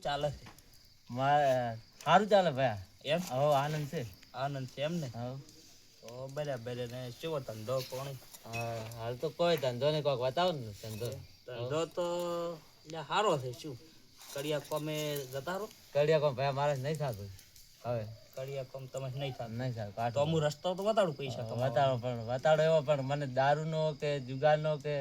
ચાલે છે? મારે સારું ચાલે ભાઈ. એમ? હો આનંદ છે. આનંદ છે એમ ને? હવ તો બરાબર. ને કેવો ધંધો કોણ? હાલ તો કોઈ ધંધો નહીં, કોઈક બતાવો ને ધંધો. ધંધો તો સારો છે. શું કડિયા કોમે જતા રહો? કડિયા કોમ ભાઈ મારે નહીં થતું હવે. કડિયા કોમ તમે નહીં થતું? નહીં થતું. તો હું રસ્તો તો બતાડું પૈસા બતાડો એવો, પણ મને દારૂનો કે જુગારનો કે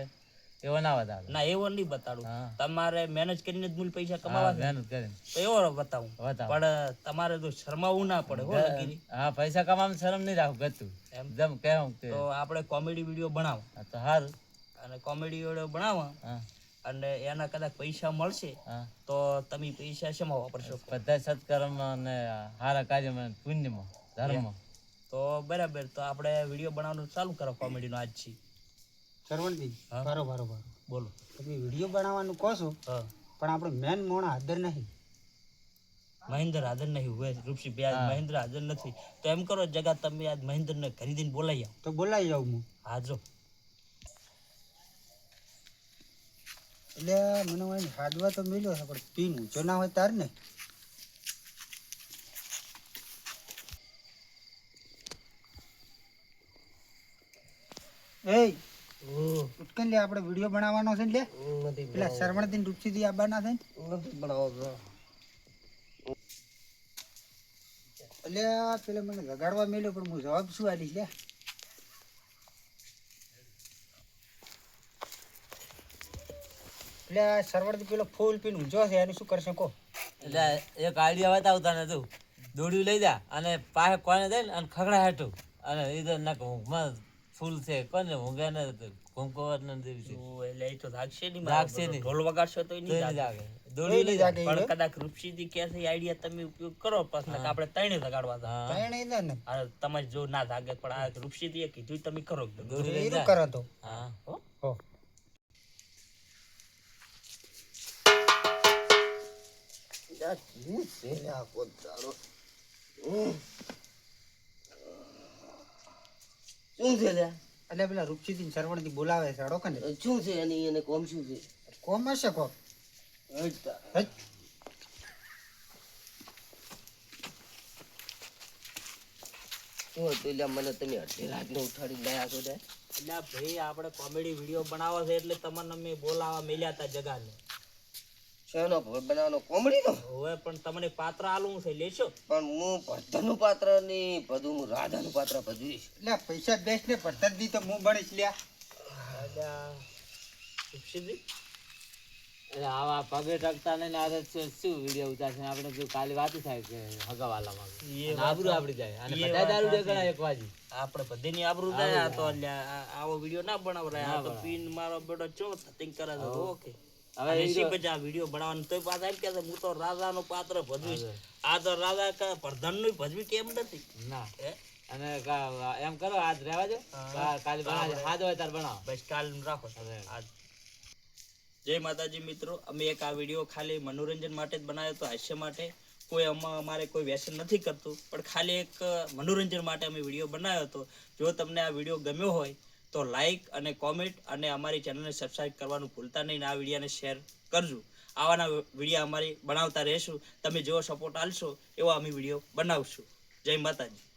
એવો ના બતાડો. ના એવો નહીં બતાડું. હા. તમારે મહેનત કરીને જ મૂળ પૈસા કમાવા છે. મહેનત કરીને તો એવો બતાવું. પણ તમારે તો શરમાવું ના પડે હો લગીરી. હા, પૈસા કમાવામાં શરમ નહીં રાખું ગતું એમ જેમ કેવું કે તો આપણે કોમેડી વિડીયો બનાવો. તો સારું. અને કોમેડી વિડીયો બનાવો હા અને એના કદાચ પૈસા મળશે હા તો તમે પૈસા શેમાં વાપરશો? બધા સત્કર્મ અને સારા કાર્યમાં, પુણ્યમાં, ધર્મમાં. તો બરાબર. તો આપણે વિડીયો બનાવવાનું ચાલુ કરો કોમેડીનો આજથી. સરવણજી હા. બરોબર બોલો. તમે વિડીયો બનાવવાનું કહો છો, હા. પણ આપણે મેન મોણા હાજર નહીં. મહેન્દ્ર હાજર નહીં હોય રૂપસી બે આજ મહેન્દ્ર હાજર નથી. તો એમ કરો જગા તમે આજ મહેન્દ્રને ખરીદીને બોલાવી આવો. તો બોલાવી જાઉં હું. હાજો. એટલે મને હોય હાજવા તો મળ્યો છે, પણ પીન ઊંચો ના હોય તાર ને. એ ઉત્કન લે, આપણે વિડીયો બનાવવાનો છે ને. લે પેલા સરવણથી રૂપસીથી આવવાના છે ને. એટલે પેલા મને લગાડવા મળ્યો, પણ હું જવાબ શું આલીશ લે. એટલે સરવણથી પેલો ફૂલ પીન ઊંચો છે, એનું શું કરશે કહો. એટલે એક આઈડિયા બતાવતા ને તું દોડ્યું લઈ જા અને પાસે કોને દે ને અને ખગડા હેઠું અને એ ના ઊંઘમાં ફૂલ છે કોને ઊંઘે ને ઘૂમકોવર ને દેવી એટલે એ તો જાગશે નહીં. જાગશે નહીં. ઢોલ વગાડશો તો નહીં જાગે. જાગે દોડી લઈ જા. પણ કદાચ રૂપસીથી કે છે આઈડિયા તમે ઉપયોગ કરો પછી આપણે ત્રણે લગાડવા હતા. ત્રણેય દે ને. તમારે જો ના જાગે પણ આ રૂપસીથી કીધું તમે કરો. દોડી લઈ એવું જા. કરો તો. હા હો. શું છે લ્યા? એટલે પેલા રૂપસીથી સરવણથી બોલાવે છે, હડો કને. શું છે એની એને કોમ શું છે? કોમ હશે કોક. હટતા. હટ. શું હતું લ્યા? મને તમે અડધી રાતને ઉઠાડી ગયા છો લે. એટલે ભાઈ આપણે કોમેડી વિડીયો બનાવો છે એટલે તમને અમે બોલાવા મેલ્યા હતા જગાને. શાનો બનાવવાનો? કોમેડીનો? હવે પણ તમને પાત્ર આલું છે, લેશો? પણ હું ભદ્રનું પાત્ર ની ભજવું, હું રાધાનું પાત્ર ભજવીશ. એટલે પૈસા બેસ ને પડતર દી તો હું બનીશ લ્યા. રૂપસીજી એટલે આવા પગે ટકતા ને શું વિડીયો ઉતારશે આપણે? જો કાલે વાત થાય કે હગાવાલામાં આબરૂ આપડી જાય અને બધા દારૂ દેખણા એક વાજી આપણે બધીની આબરૂ જાય. તો આવો વિડીયો ના બનાવરાય. આ તો પીન મારો બેટો ચો થિંક કરે છે. ઓકે હવે એસી પછી આ વિડીયો બનાવવાનો તો પાછા એમ કે હું તો રાજાનું પાત્ર ભજવીશ. આ તો રાજા કે પ્રધાનનું ભજવી કેમ નથી ના. અને એમ કરો આજ રહેવા દો, કાલે બનાવજો. હાથ હોય તાર બનાવો. બસ કાલ રાખો. આજ જય માતાજી મિત્રો. અમે એક આ વિડીયો ખાલી મનોરંજન માટે જ બનાવ્યો હતો, હાસ્ય માટે. કોઈ અમારે કોઈ વ્યસન નથી કરતું, પણ ખાલી એક મનોરંજન માટે અમે વિડીયો બનાવ્યો હતો. જો તમને આ વિડીયો ગમ્યો હોય તો લાઈક અને કોમેન્ટ અને અમારી ચેનલને સબસ્ક્રાઈબ કરવાનું ભૂલતા નહીં. આ વિડીયોને શેર કરજો. આવાના વિડીયો અમારી બનાવતા રહેશું. તમે જેવો સપોર્ટ આલશો એવો અમે વિડીયો બનાવશું. જય માતાજી.